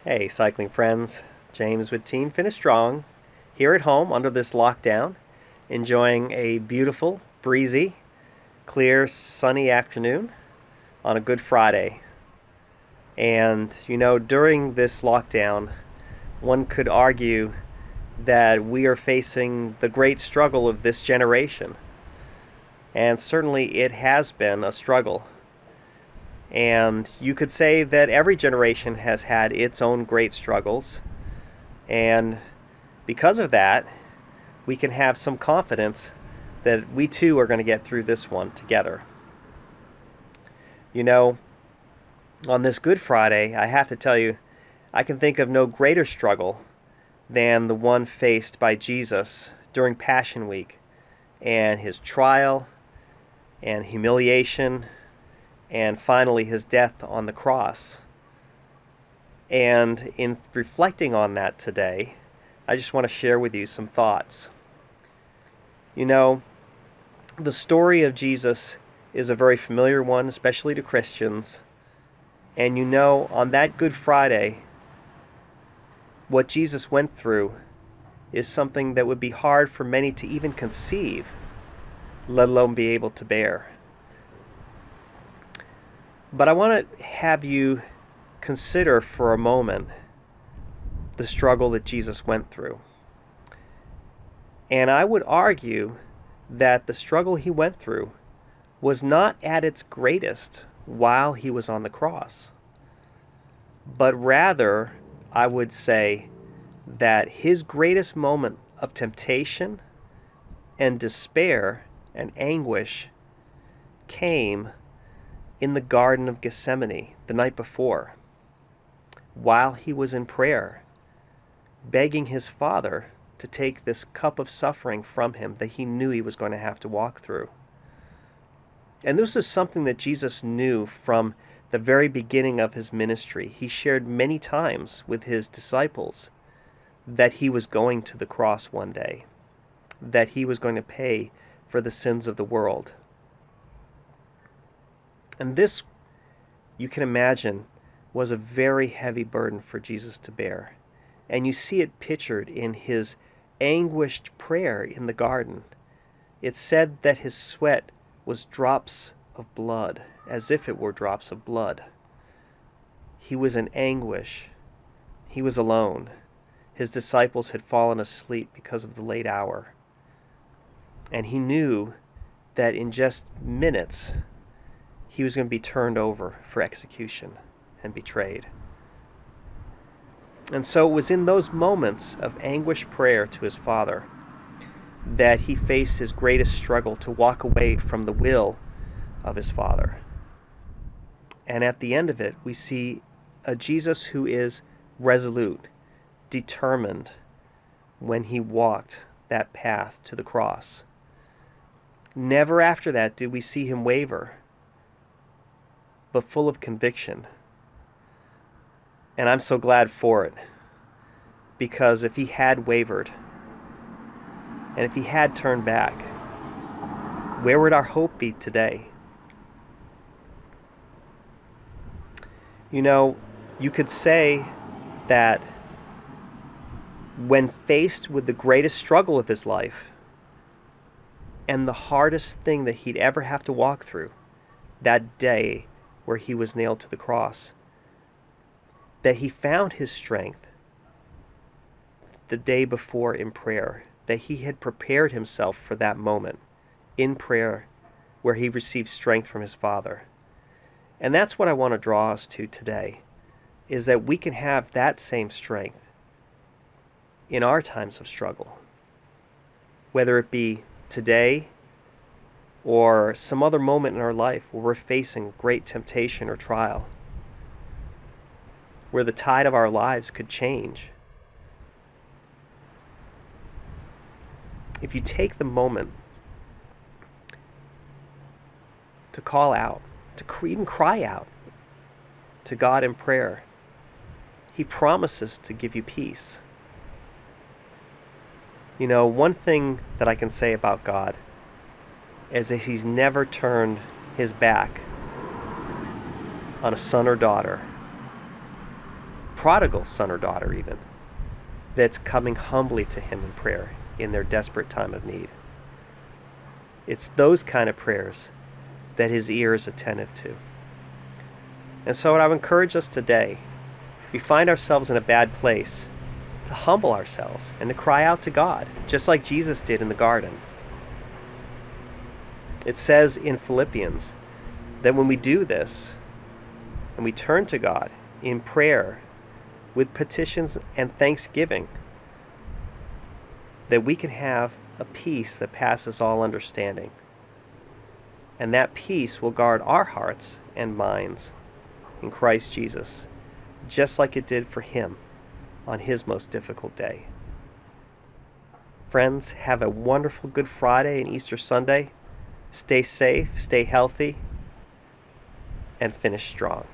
Hey, cycling friends. James with Team Finish Strong, here at home under this lockdown, enjoying a beautiful, breezy, clear, sunny afternoon on a Good Friday. And, during this lockdown, one could argue that we are facing the great struggle of this generation. And certainly it has been a struggle. And you could say that every generation has had its own great struggles. And because of that, we can have some confidence that we too are going to get through this one together. On this Good Friday, I have to tell you, I can think of no greater struggle than the one faced by Jesus during Passion Week and his trial and humiliation and finally his death on the cross. And in reflecting on that today, I just want to share with you some thoughts. The story of Jesus is a very familiar one, especially to Christians. And on that Good Friday, what Jesus went through is something that would be hard for many to even conceive, let alone be able to bear. But I want to have you consider for a moment the struggle that Jesus went through. And I would argue that the struggle he went through was not at its greatest while he was on the cross, but rather, I would say that his greatest moment of temptation and despair and anguish came in the Garden of Gethsemane the night before, while he was in prayer, begging his Father to take this cup of suffering from him that he knew he was going to have to walk through. And this is something that Jesus knew from the very beginning of his ministry. He shared many times with his disciples that he was going to the cross one day, that he was going to pay for the sins of the world. And this, you can imagine, was a very heavy burden for Jesus to bear. And you see it pictured in his anguished prayer in the garden. It said that his sweat was drops of blood, as if it were drops of blood. He was in anguish. He was alone. His disciples had fallen asleep because of the late hour. And he knew that in just minutes, he was going to be turned over for execution and betrayed. And so it was in those moments of anguished prayer to his Father that he faced his greatest struggle to walk away from the will of his Father. And at the end of it, we see a Jesus who is resolute, determined when he walked that path to the cross. Never after that did we see him waver, but full of conviction. And I'm so glad for it, because if he had wavered, and if he had turned back, where would our hope be today? You could say that when faced with the greatest struggle of his life, and the hardest thing that he'd ever have to walk through, that day where he was nailed to the cross, that he found his strength the day before in prayer, that he had prepared himself for that moment in prayer where he received strength from his Father. And that's what I want to draw us to today, is that we can have that same strength in our times of struggle, whether it be today or some other moment in our life where we're facing great temptation or trial, where the tide of our lives could change. If you take the moment to call out, to even cry out to God in prayer, he promises to give you peace. One thing that I can say about God is that he's never turned his back on a son or daughter prodigal son or daughter even, that's coming humbly to him in prayer in their desperate time of need. It's those kind of prayers that his ear is attentive to. And so what I would encourage us today, if we find ourselves in a bad place, to humble ourselves and to cry out to God, just like Jesus did in the garden. It says in Philippians that when we do this, and we turn to God in prayer with petitions and thanksgiving, that we can have a peace that passes all understanding. And that peace will guard our hearts and minds in Christ Jesus, just like it did for him on his most difficult day. Friends, have a wonderful Good Friday and Easter Sunday. Stay safe, stay healthy, and finish strong.